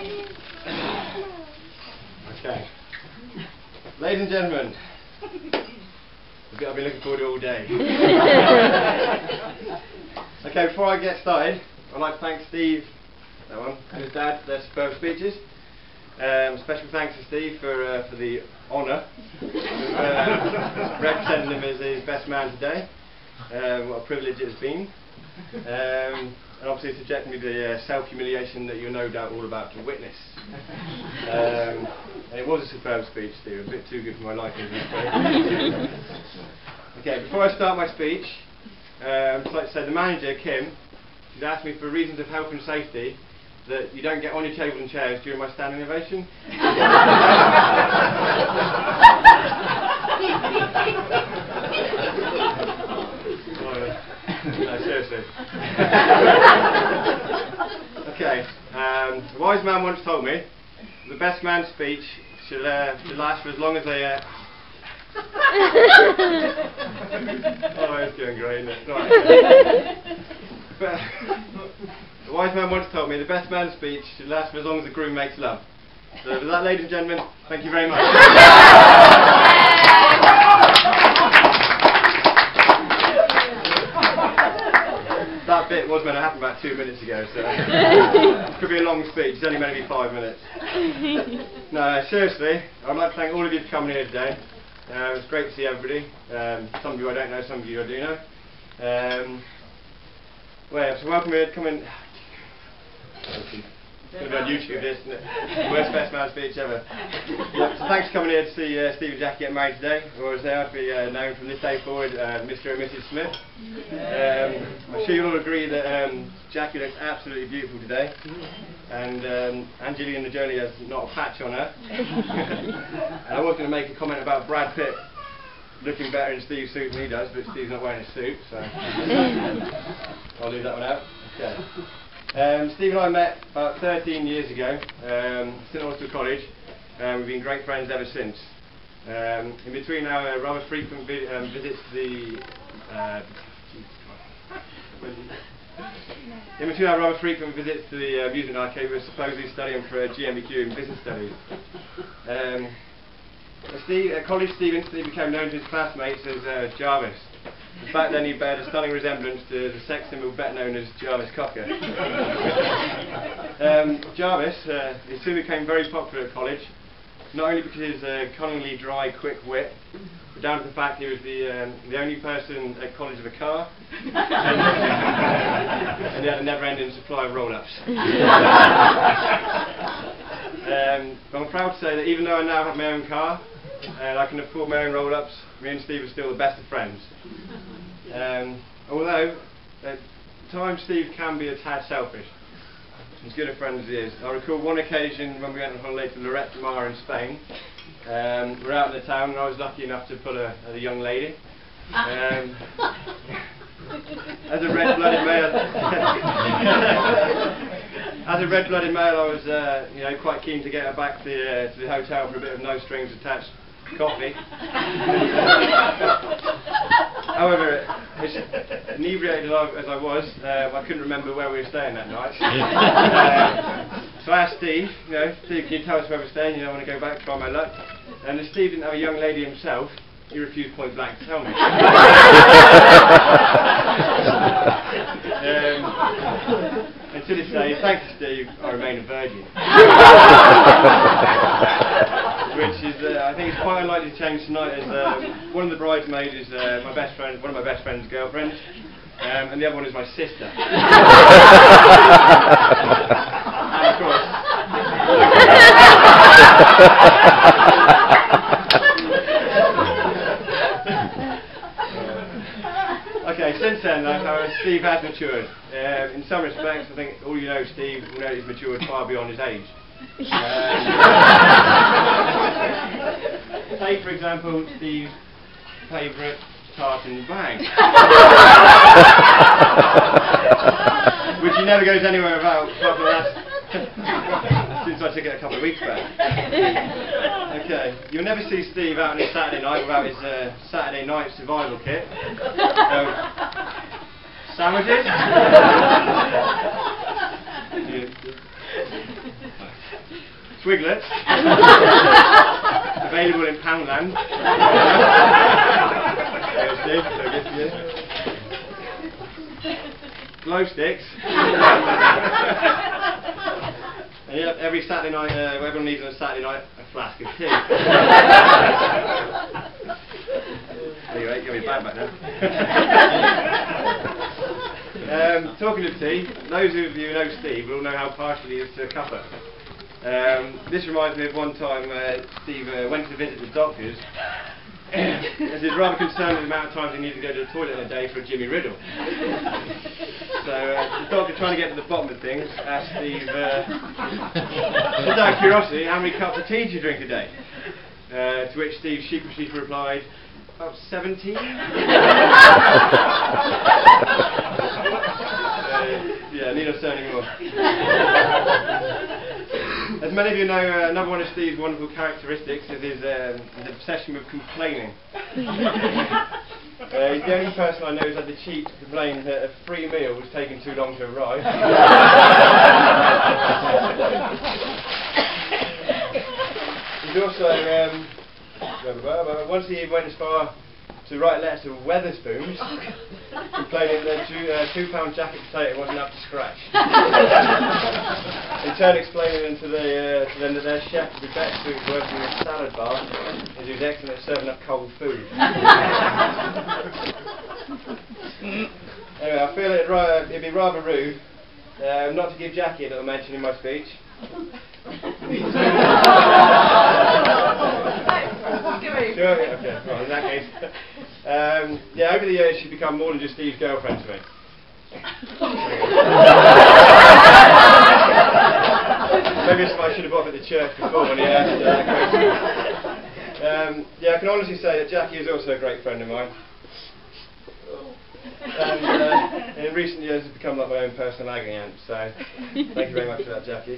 Okay. Ladies and gentlemen, the bit I've been looking forward to all day. Okay, before I get started, I'd like to thank Steve, that one, and his dad for their superb speeches. Special thanks to Steve for the honour of representing him as his best man today. What a privilege it has been. And obviously subjecting me to the self-humiliation that you're no doubt all about to witness. And it was a superb speech, Steve, a bit too good for my liking. Okay, before I start my speech, I'd just like to say the manager, Kim, she's asked me for reasons of health and safety that you don't get on your tables and chairs during my standing ovation. No, seriously. Okay, a wise man once told me the best man's speech should last for as long as they oh, it's going great, isn't it? Right. But the wise man once told me the best man's speech should last for as long as the groom makes love. So with that, ladies and gentlemen, thank you very much. That bit was meant to happen about 2 minutes ago, so it could be a long speech. It's only meant to be 5 minutes. No, seriously, I'd like to thank all of you for coming here today. It's great to see everybody. Some of you I don't know, some of you I do know. Well, so welcome here, come in. It's going to be on YouTube, this, isn't it? Worst best man speech ever. Yeah, so thanks for coming here to see Steve and Jackie get married today, or as they are to be known from this day forward, Mr. and Mrs. Smith. I'm sure you'll all agree that Jackie looks absolutely beautiful today, and Angelina Jolie has not a patch on her. And I was going to make a comment about Brad Pitt looking better in Steve's suit than he does, but Steve's not wearing a suit, so I'll leave that one out. Okay. Steve and I met about 13 years ago, St Austell College. We've been great friends ever since. In between our rather frequent visits to the amusement arcade, we were supposedly studying for a GMBQ in business studies. At college, Steve instantly became known to his classmates as Jarvis. Back then he bared a stunning resemblance to the sex symbol better known as Jarvis Cocker. Jarvis he soon became very popular at college, not only because of his cunningly dry, quick wit, but down to the fact he was the only person at college with a car, and he had a never-ending supply of roll-ups. But I'm proud to say that even though I now have my own car, and I can afford my own roll-ups, me and Steve are still the best of friends. Although, at times Steve can be a tad selfish, as good a friend as he is. I recall one occasion when we went on holiday to Lloret de Mar in Spain. We're out in the town and I was lucky enough to pull a young lady. As a red-blooded male, I was quite keen to get her back to the hotel for a bit of no strings attached coffee. However, inebriated as I was, I couldn't remember where we were staying that night. So I asked Steve, Steve, can you tell us where we're staying? I want to go back, try my luck. And as Steve didn't have a young lady himself, he refused point blank to tell me. And to this day, thanks to Steve, I remain a virgin. Which is, I think, it's quite unlikely to change tonight, as one of the bridesmaids is one of my best friend's girlfriends, and the other one is my sister. And of course. Okay, since then, though, Steve has matured. In some respects, I think all you know, Steve, will know he's matured far beyond his age. Take, for example, Steve's favourite tartan bag, which he never goes anywhere without, apart from that, since I took it a couple of weeks back. Okay, you'll never see Steve out on his Saturday night without his Saturday night survival kit. Sandwiches? Twiglets, available in Poundland. Glow sticks. And yep, every Saturday night, everyone needs on a Saturday night a flask of tea. Anyway, you're going to be bad back now. Talking of tea, those of you who know Steve will know how partial he is to a cuppa. This reminds me of one time Steve went to visit the doctors, as he was rather concerned with the amount of times he needed to go to the toilet in a day for a Jimmy Riddle. So the doctor, trying to get to the bottom of things, asked Steve, just out of curiosity, how many cups of tea do you drink a day? To which Steve sheepishly replied, about 17. Yeah, need not say anymore. As many of you know, another one of Steve's wonderful characteristics is his obsession with complaining. He's the only person I know who's had the cheek to complain that a free meal was taking too long to arrive. He's also, once he went as far to write letters to Wetherspoons, complaining that a £2 jacket potato wasn't up to scratch. In turn, explaining to them that their chef would be better suited working in a salad bar, as he was excellent at serving up cold food. Anyway, I feel it'd be rather rude not to give Jackie a little mention in my speech. Sure, yeah, okay, well, in that case. Yeah, over the years she's become more than just Steve's girlfriend to me. Maybe it's what I should have bought at the church before when he asked that question. Yeah, I can honestly say that Jackie is also a great friend of mine. And in recent years has become like my own personal agony aunt, so thank you very much for that, Jackie.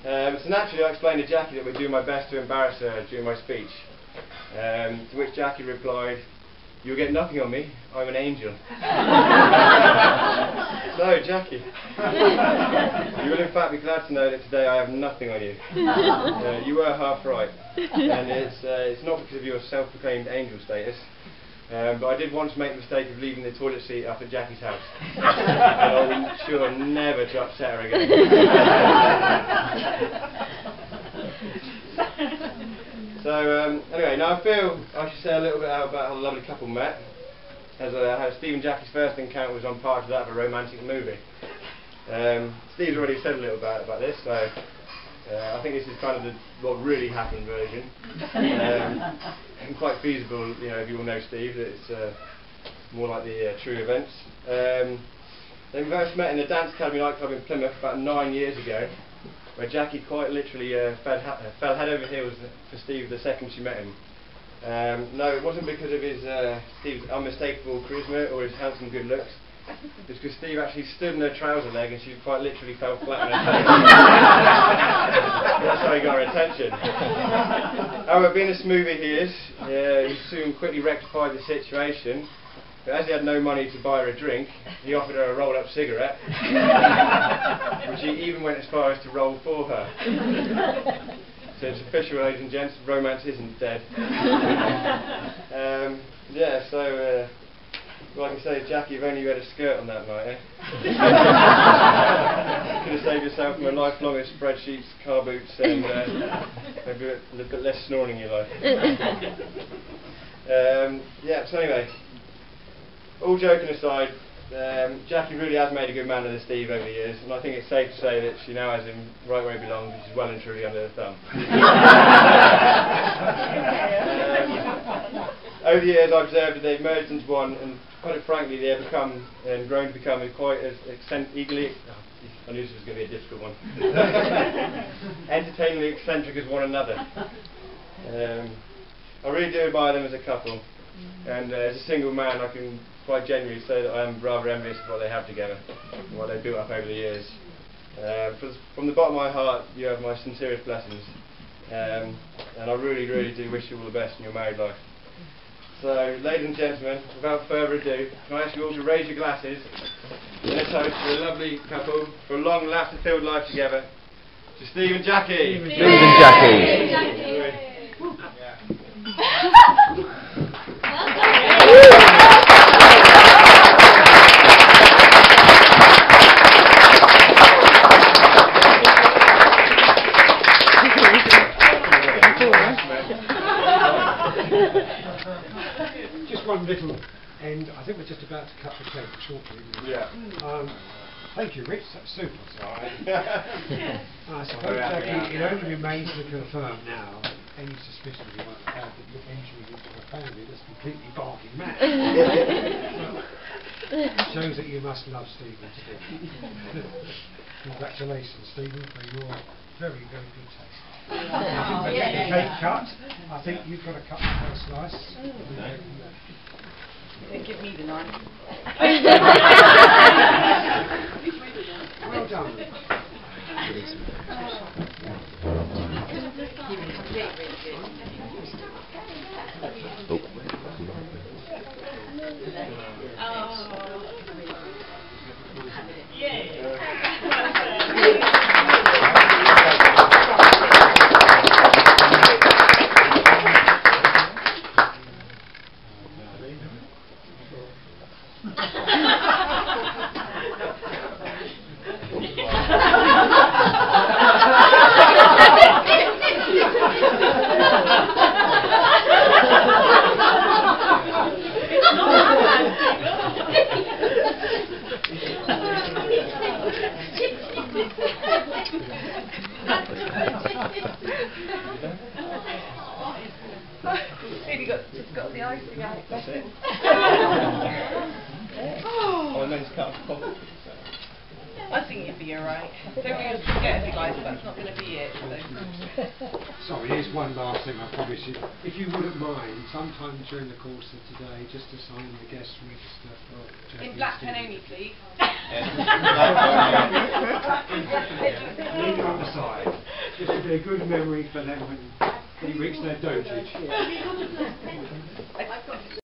So naturally I explained to Jackie that we'd do my best to embarrass her during my speech, to which Jackie replied, "You'll get nothing on me, I'm an angel." So Jackie, you will in fact be glad to know that today I have nothing on you. You were half right, and it's not because of your self-proclaimed angel status. But I did once make the mistake of leaving the toilet seat up at Jackie's house. And I will sure never to upset her again. So anyway, now I feel I should say a little bit about how the lovely couple met. As how Steve and Jackie's first encounter was on part of that of a romantic movie. Steve's already said a little bit about this, so I think this is kind of what really happened version. And quite feasible, you know, if you all know Steve, that it's more like the true events. They first met in the Dance Academy nightclub in Plymouth about 9 years ago, where Jackie quite literally fell head over heels for Steve the second she met him. No, it wasn't because of Steve's unmistakable charisma or his handsome good looks. It's because Steve actually stood in her trouser leg and she quite literally fell flat on her face. That's how he got her attention. However, being a smoothie he is, he soon quickly rectified the situation. But as he had no money to buy her a drink, he offered her a rolled-up cigarette, which he even went as far as to roll for her. So it's official, ladies and gents, romance isn't dead. Yeah, so... like I say, Jackie, if only you had a skirt on that night, eh? Could have saved yourself from a lifelong of spreadsheets, car boots, and maybe a little bit less snoring in your life. Yeah, so anyway, all joking aside, Jackie really has made a good man of the Steve over the years, and I think it's safe to say that she now has him right where he belongs, which is well and truly under the thumb. Over the years I've observed that they've merged into one, and quite frankly they have become and grown to become quite as eagerly, I knew this was going to be a difficult one, entertainingly eccentric as one another. I really do admire them as a couple, and as a single man I can quite genuinely say that I am rather envious of what they have together and what they've built up over the years. From the bottom of my heart you have my sincerest blessings, and I really, really do wish you all the best in your married life. So, ladies and gentlemen, without further ado, can I ask you all to raise your glasses in a toast for a lovely couple, for a long, laughter-filled life together, To Steve and Jackie. Steve and Jackie. Just one little end. I think we're just about to cut the cake shortly. Yeah. Thank you, Rich. That's super. I suppose, Very happy Jackie, it only remains to confirm now any suspicion you might have that you're entering into a family that's completely barking mad. Shows that you must love Stephen still. Congratulations, Stephen, for your very, very good taste. I think the cake cut. I think you've got to cut the first slice. Give me the knife. Well done. Just got the icing out. That's it. Oh, and then it's cut off. I think you'd be alright. Don't worry, you'll forget it, guys, that's not going to be it. So. Sorry, here's one last thing I promise you. If you wouldn't mind, sometime during the course of today, just to sign the guest register for Jackie. In black pen only, please. Leave it on the side. Just to be a good memory for them when they reach their dotage.